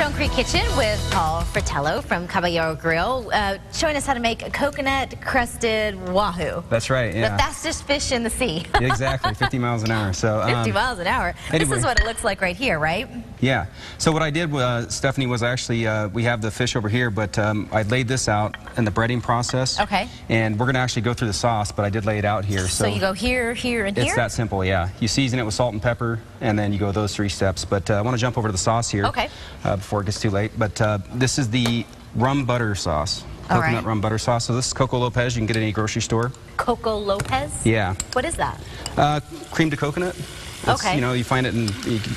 Stone Creek Kitchen with Paul Fratello from Caballero Grill, showing us how to make a coconut crusted wahoo. That's right, yeah. The fastest fish in the sea. Exactly, 50 miles an hour. So 50 miles an hour. Anyway. This is what it looks like right here, right? Yeah. So what I did, Stephanie, was actually, we have the fish over here, but I laid this out in the breading process. Okay. And we're going to actually go through the sauce, but I did lay it out here. So you go here, here, and here? It's that simple, yeah. You season it with salt and pepper, and then you go those 3 steps. But I want to jump over to the sauce here. Okay. Before it gets too late. But this is the rum butter sauce. Coconut rum butter sauce. So this is Coco Lopez. You can get it in any grocery store. Coco Lopez? Yeah. What is that? Cream to coconut. Okay. You know, you find it in,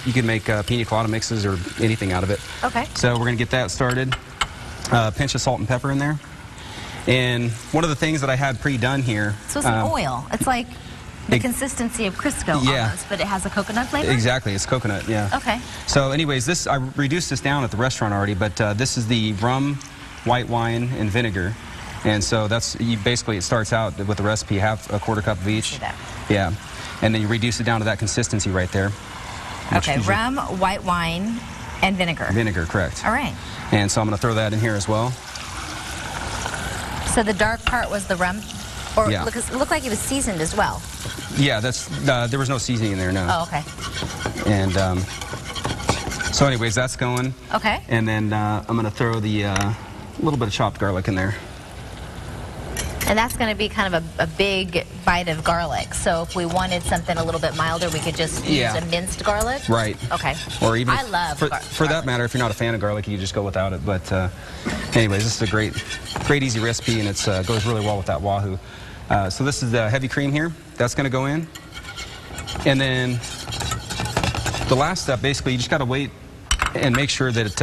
you can make pina colada mixes or anything out of it. Okay. So we're going to get that started. Pinch of salt and pepper in there. And one of the things that I had pre-done here. So it's an oil. It's like the consistency of Crisco almost, but it has a coconut flavor? Exactly. It's coconut, yeah. Okay. So anyways, I reduced this down at the restaurant already, but this is the rum, white wine, and vinegar. And so basically it starts out with the recipe, half a quarter cup of each. Yeah. And then you reduce it down to that consistency right there. Okay, rum, white wine, and vinegar. Vinegar, correct. All right. And so I'm going to throw that in here as well. So the dark part was the rum? Or yeah. It looked like it was seasoned as well. Yeah, there was no seasoning in there, no. Oh, okay. And so anyways, that's going. Okay. And then I'm going to throw the little bit of chopped garlic in there. And that's going to be kind of a big bite of garlic. So if we wanted something a little bit milder, we could just use a minced garlic? Right. Okay. Or even, I love garlic. For that matter, if you're not a fan of garlic, you can just go without it. But anyways, this is a great easy recipe, and it goes really well with that wahoo. So this is the heavy cream here. That's going to go in. And then the last step, basically, you just got to wait and make sure that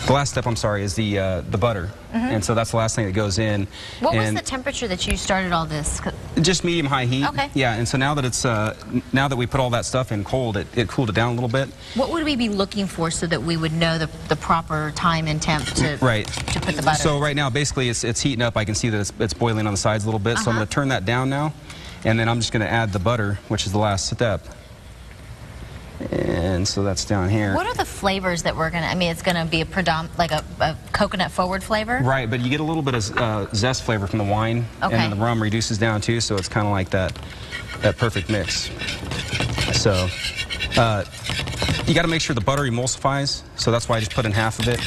the last step, I'm sorry, is the butter. And so that's the last thing that goes in. What was the temperature that you started all this? Just medium-high heat. Okay. Yeah, and so now that it's now that we put all that stuff in cold, it cooled it down a little bit. What would we be looking for so that we would know the proper time and temp to put the butter? So right now, basically, it's heating up. I can see that it's boiling on the sides a little bit. So I'm going to turn that down now, and then I'm just going to add the butter, which is the last step. And so that's down here. What are the flavors that we're going to, I mean, it's going to be like a coconut forward flavor? Right, but you get a little bit of zest flavor from the wine, and then the rum reduces down too, so it's kind of like that perfect mix. So you got to make sure the butter emulsifies, so that's why I just put in half of it.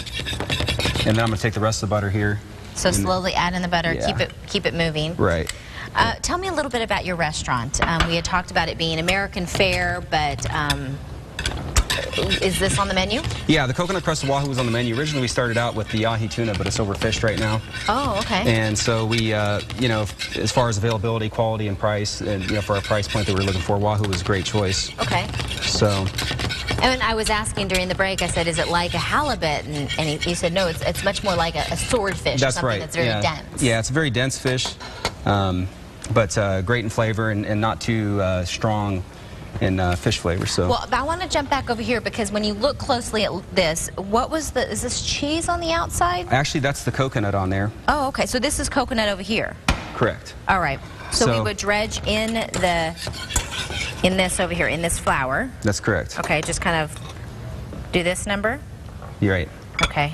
And then I'm going to take the rest of the butter here. So slowly add in the butter, keep it moving. Right. Tell me a little bit about your restaurant. We had talked about it being American fare, but is this on the menu? Yeah, the coconut crusted wahoo was on the menu. Originally, we started out with the ahi tuna, but it's overfished right now. Oh, okay. And so we, you know, as far as availability, quality, and price, and you know, for our price point that we were looking for, wahoo was a great choice. Okay. So. And I was asking during the break, I said, is it like a halibut? And he said, no, it's much more like a swordfish. That's something that's very dense. Yeah, it's a very dense fish, but great in flavor and not too strong in fish flavor. So. Well, I want to jump back over here because when you look closely at this, is this cheese on the outside? Actually, that's the coconut on there. Oh, okay. So this is coconut over here. Correct. All right. So we would dredge in this over here, in this flour. That's correct. Okay, just kind of do this number. You're right. Okay.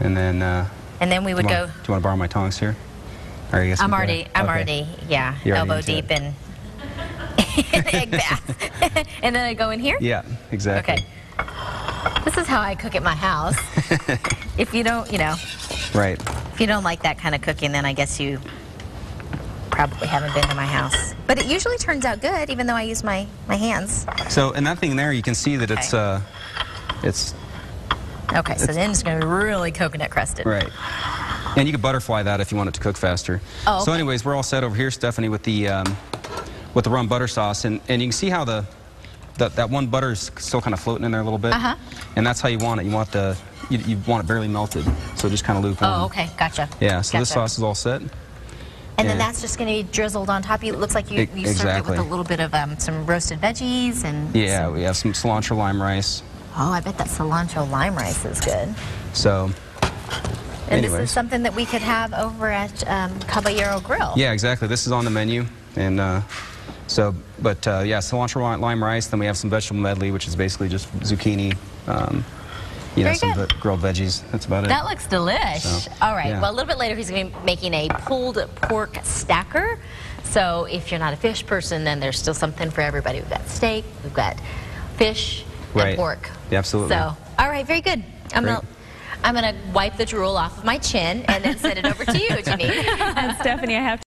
And then we would go. Do you want to borrow my tongs here? Or I guess I'm already, yeah, elbow deep in egg bath. And then I go in here? Yeah, exactly. Okay. This is how I cook at my house. If you don't, you know. Right. If you don't like that kind of cooking, then I guess you probably haven't been to my house. But it usually turns out good, even though I use my hands. So, in that thing there, you can see that it's... Okay, so then it's going to be really coconut crusted. Right. And you can butterfly that if you want it to cook faster. Oh, okay. So anyways, we're all set over here, Stephanie, with the rum butter sauce. And you can see how that one butter is still kind of floating in there a little bit. And that's how you want it. You want you want it barely melted. So just kind of lukewarm. Oh, okay. Gotcha. Yeah, so this sauce is all set. And then that's just going to be drizzled on top. It looks like you served it with a little bit of some roasted veggies and... Yeah, we have some cilantro lime rice. Oh, I bet that cilantro lime rice is good. So, and this is something that we could have over at Caballero Grill. Yeah, exactly. This is on the menu. And yeah, cilantro lime rice. Then we have some vegetable medley, which is basically just zucchini, you know, some grilled veggies. That's about it. That looks delish. So, all right. yeah. Well, a little bit later, he's going to be making a pulled pork stacker. So if you're not a fish person, then there's still something for everybody. We've got steak, we've got fish, and pork. Yeah, absolutely. So, all right, very good. I'm gonna wipe the drool off of my chin and then send it over to you, Janine. And Stephanie, I have to